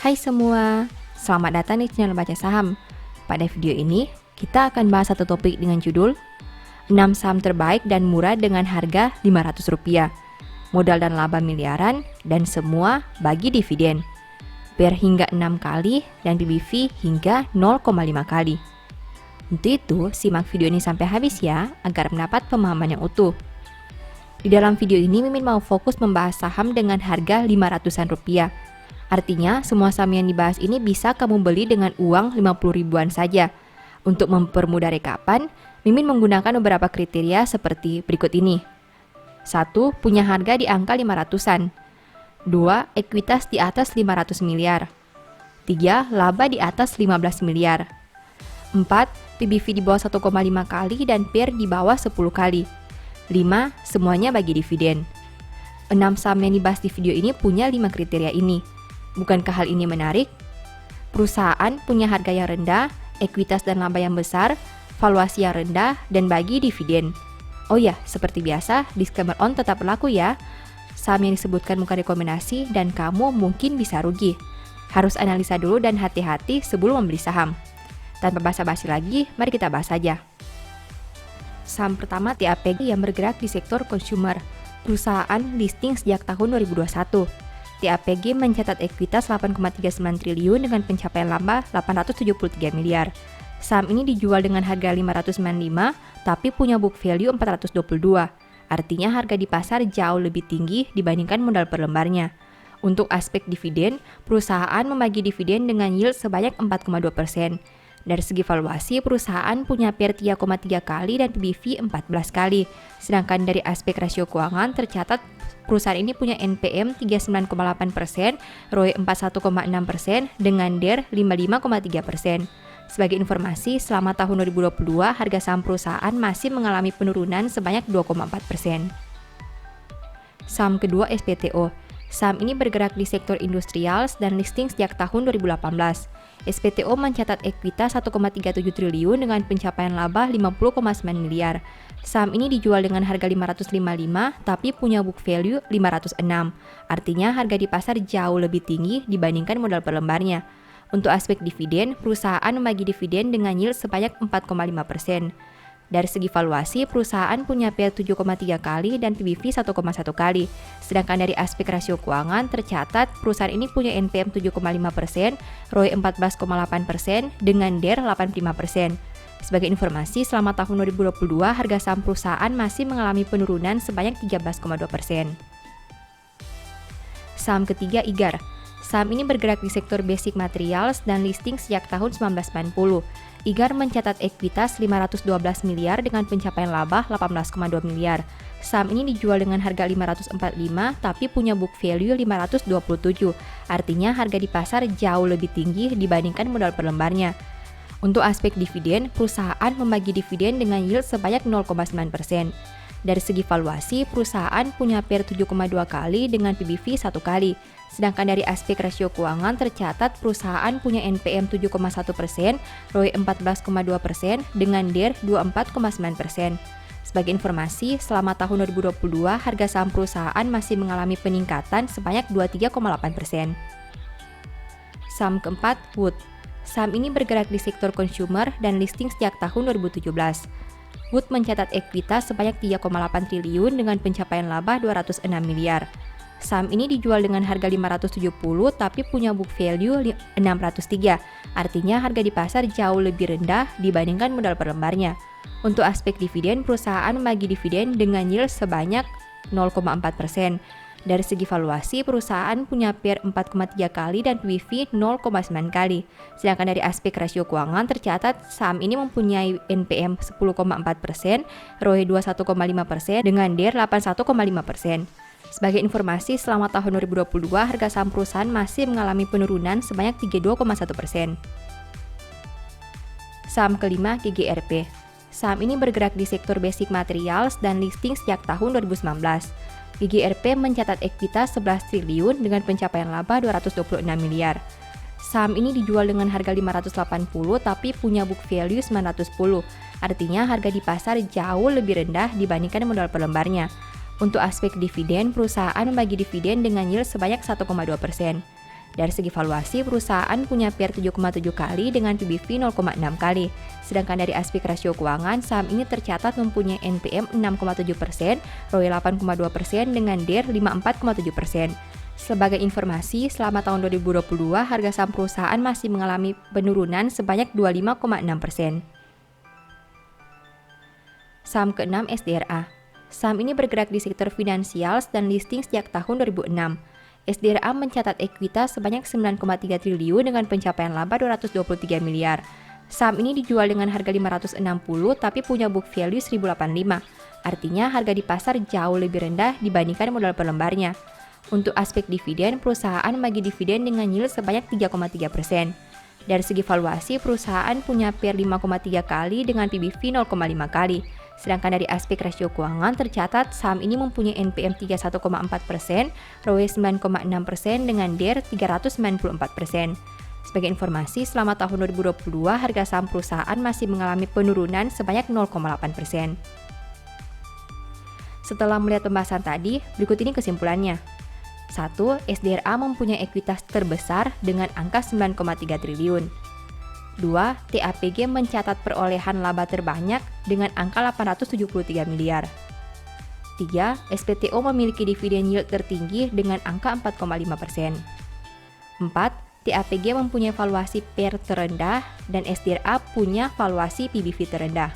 Hai semua, selamat datang di channel Baca Saham. Pada video ini, kita akan bahas satu topik dengan judul 6 saham terbaik dan murah dengan harga Rp500, modal dan laba miliaran, dan semua bagi dividen. PER hingga 6 kali dan PBV hingga 0,5 kali. Untuk itu, simak video ini sampai habis ya, agar mendapat pemahaman yang utuh. Di dalam video ini, Mimin mau fokus membahas saham dengan harga Rp500-an. Artinya, semua saham yang dibahas ini bisa kamu beli dengan uang 50 ribuan saja. Untuk mempermudah rekapan, Mimin menggunakan beberapa kriteria seperti berikut ini. 1. Punya harga di angka 500-an. 2. Ekuitas di atas 500 miliar. 3. Laba di atas 15 miliar. 4. PBV di bawah 1,5 kali dan PER di bawah 10 kali. 5. Semuanya bagi dividen. 6 saham yang dibahas di video ini punya 5 kriteria ini. Bukankah hal ini menarik? Perusahaan punya harga yang rendah, ekuitas dan laba yang besar, valuasi yang rendah, dan bagi dividen. Oh ya, seperti biasa, disclaimer on tetap berlaku ya. Saham yang disebutkan bukan rekomendasi dan kamu mungkin bisa rugi. Harus analisa dulu dan hati-hati sebelum membeli saham. Tanpa basa-basi lagi, mari kita bahas saja. Saham pertama TAPG yang bergerak di sektor consumer. Perusahaan listing sejak tahun 2021. TAPG mencatat ekuitas 8,39 triliun dengan pencapaian laba 873 miliar. Saham ini dijual dengan harga 595, tapi punya book value 422. Artinya harga di pasar jauh lebih tinggi dibandingkan modal per lembarnya. Untuk aspek dividen, perusahaan membagi dividen dengan yield sebanyak 4,2%. Dari segi valuasi, perusahaan punya PER 3,3 kali dan PBV 14 kali. Sedangkan dari aspek rasio keuangan tercatat perusahaan ini punya NPM 39,8%, ROE 41,6%, dengan DER 55,3%. Sebagai informasi, selama tahun 2022, harga saham perusahaan masih mengalami penurunan sebanyak 2,4%. Saham kedua SPTO. Saham ini bergerak di sektor industrial dan listing sejak tahun 2018. SPTO mencatat ekuitas 1,37 triliun dengan pencapaian laba 50,9 miliar. Saham ini dijual dengan harga 555 tapi punya book value 506. Artinya harga di pasar jauh lebih tinggi dibandingkan modal per lembarnya. Untuk aspek dividen, perusahaan membagi dividen dengan yield sebanyak 4,5%. Dari segi valuasi, perusahaan punya PER 7,3 kali dan PBV 1,1 kali. Sedangkan dari aspek rasio keuangan tercatat perusahaan ini punya NPM 7,5%, ROE 14,8%, dengan DER 85%. Sebagai informasi, selama tahun 2022, harga saham perusahaan masih mengalami penurunan sebanyak 13,2%. Saham ketiga IGAR. Saham ini bergerak di sektor basic materials dan listing sejak tahun 1990. IGAR mencatat ekuitas 512 miliar dengan pencapaian laba 18,2 miliar. Saham ini dijual dengan harga 545 tapi punya book value 527. Artinya harga di pasar jauh lebih tinggi dibandingkan modal per lembarnya. Untuk aspek dividen, perusahaan membagi dividen dengan yield sebanyak 0,9%. Dari segi valuasi, perusahaan punya PER 7,2 kali dengan PBV 1 kali. Sedangkan dari aspek rasio keuangan tercatat perusahaan punya NPM 7,1%, ROE 14,2%, dengan DER 24,9%. Sebagai informasi, selama tahun 2022, harga saham perusahaan masih mengalami peningkatan sebanyak 23,8%. Saham keempat, Wood. Saham ini bergerak di sektor consumer dan listing sejak tahun 2017. Wood mencatat ekuitas sebanyak 3,8 triliun dengan pencapaian laba 206 miliar. Saham ini dijual dengan harga 570 tapi punya book value 603. Artinya harga di pasar jauh lebih rendah dibandingkan modal per lembarnya. Untuk aspek dividen, perusahaan membagi dividen dengan yield sebanyak 0,4%. Dari segi valuasi, perusahaan punya PER 4,3 kali dan PBV 0,9 kali. Sedangkan dari aspek rasio keuangan tercatat saham ini mempunyai NPM 10,4%, ROE 21,5%, dengan DER 81,5%. Sebagai informasi, selama tahun 2022, harga saham perusahaan masih mengalami penurunan sebanyak 32,1%. Saham kelima GGRP. Saham ini bergerak di sektor basic materials dan listing sejak tahun 2019. GGRP mencatat ekuitas 11 triliun dengan pencapaian laba 226 miliar. Saham ini dijual dengan harga 580 tapi punya book value 910. Artinya harga di pasar jauh lebih rendah dibandingkan modal per lembarnya. Untuk aspek dividen, perusahaan membagi dividen dengan yield sebanyak 1,2%. Dari segi valuasi, perusahaan punya PER 7,7 kali dengan PBV 0,6 kali. Sedangkan dari aspek rasio keuangan, saham ini tercatat mempunyai NPM 6,7%, ROE 8,2% dengan DER 54,7%. Sebagai informasi, selama tahun 2022, harga saham perusahaan masih mengalami penurunan sebanyak 25,6%. Saham ke-6 SDRA. Saham ini bergerak di sektor finansial dan listing sejak tahun 2006. SDRA mencatat ekuitas sebanyak 9,3 triliun dengan pencapaian laba 223 miliar. Saham ini dijual dengan harga 560 tapi punya book value 1085. Artinya harga di pasar jauh lebih rendah dibandingkan modal per lembarnya. Untuk aspek dividen, perusahaan bagi dividen dengan yield sebanyak 3,3%. Dari segi valuasi, perusahaan punya PER 5,3 kali dengan PBV 0,5 kali. Sedangkan dari aspek rasio keuangan tercatat saham ini mempunyai NPM 31,4%, ROE 9,6% dengan DER 394%. Sebagai informasi, selama tahun 2022 harga saham perusahaan masih mengalami penurunan sebanyak 0,8%. Setelah melihat pembahasan tadi, berikut ini kesimpulannya. 1. SDRA mempunyai ekuitas terbesar dengan angka 9,3 triliun. 2. TAPG mencatat perolehan laba terbanyak dengan angka 873 miliar. 3. SPTO memiliki dividen yield tertinggi dengan angka 4,5%. 4. TAPG mempunyai valuasi PER terendah dan SDRA punya valuasi PBV terendah.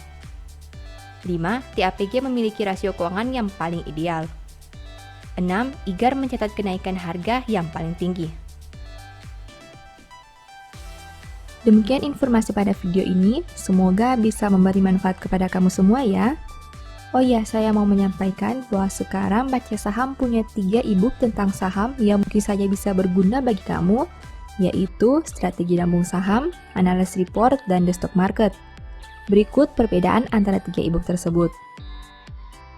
5. TAPG memiliki rasio keuangan yang paling ideal. 6. IGAR mencatat kenaikan harga yang paling tinggi. Demikian informasi pada video ini, semoga bisa memberi manfaat kepada kamu semua ya. Oh ya, saya mau menyampaikan bahwa sekarang Baca Saham punya 3 e-book tentang saham yang mungkin saja bisa berguna bagi kamu, yaitu Strategi Nabung Saham, Analysis Report, dan The Stock Market. Berikut perbedaan antara 3 e-book tersebut.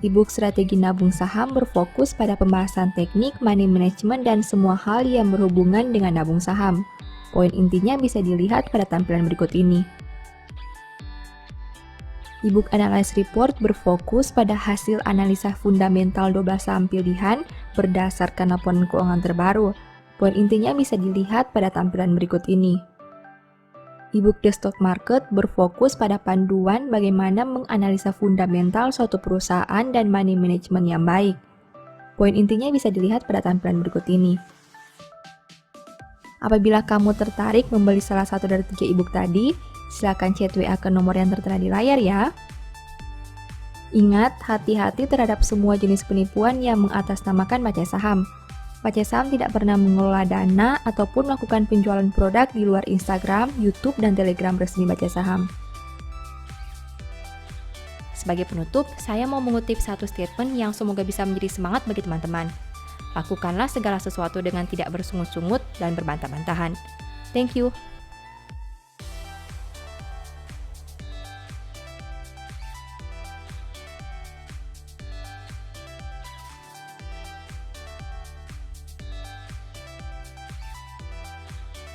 E-book Strategi Nabung Saham berfokus pada pembahasan teknik, money management, dan semua hal yang berhubungan dengan nabung saham. Poin intinya bisa dilihat pada tampilan berikut ini. E-book Analysis Report berfokus pada hasil analisa fundamental 12 saham pilihan berdasarkan laporan keuangan terbaru. Poin intinya bisa dilihat pada tampilan berikut ini. E-book The Stock Market berfokus pada panduan bagaimana menganalisa fundamental suatu perusahaan dan money management yang baik. Poin intinya bisa dilihat pada tampilan berikut ini. Apabila kamu tertarik membeli salah satu dari 3 e-book tadi, silakan chat WA ke nomor yang tertera di layar ya. Ingat, hati-hati terhadap semua jenis penipuan yang mengatasnamakan Baca Saham. Baca Saham tidak pernah mengelola dana ataupun melakukan penjualan produk di luar Instagram, YouTube, dan Telegram resmi Baca Saham. Sebagai penutup, saya mau mengutip satu statement yang semoga bisa menjadi semangat bagi teman-teman. Lakukanlah segala sesuatu dengan tidak bersungut-sungut dan berbantah-bantahan. Thank you.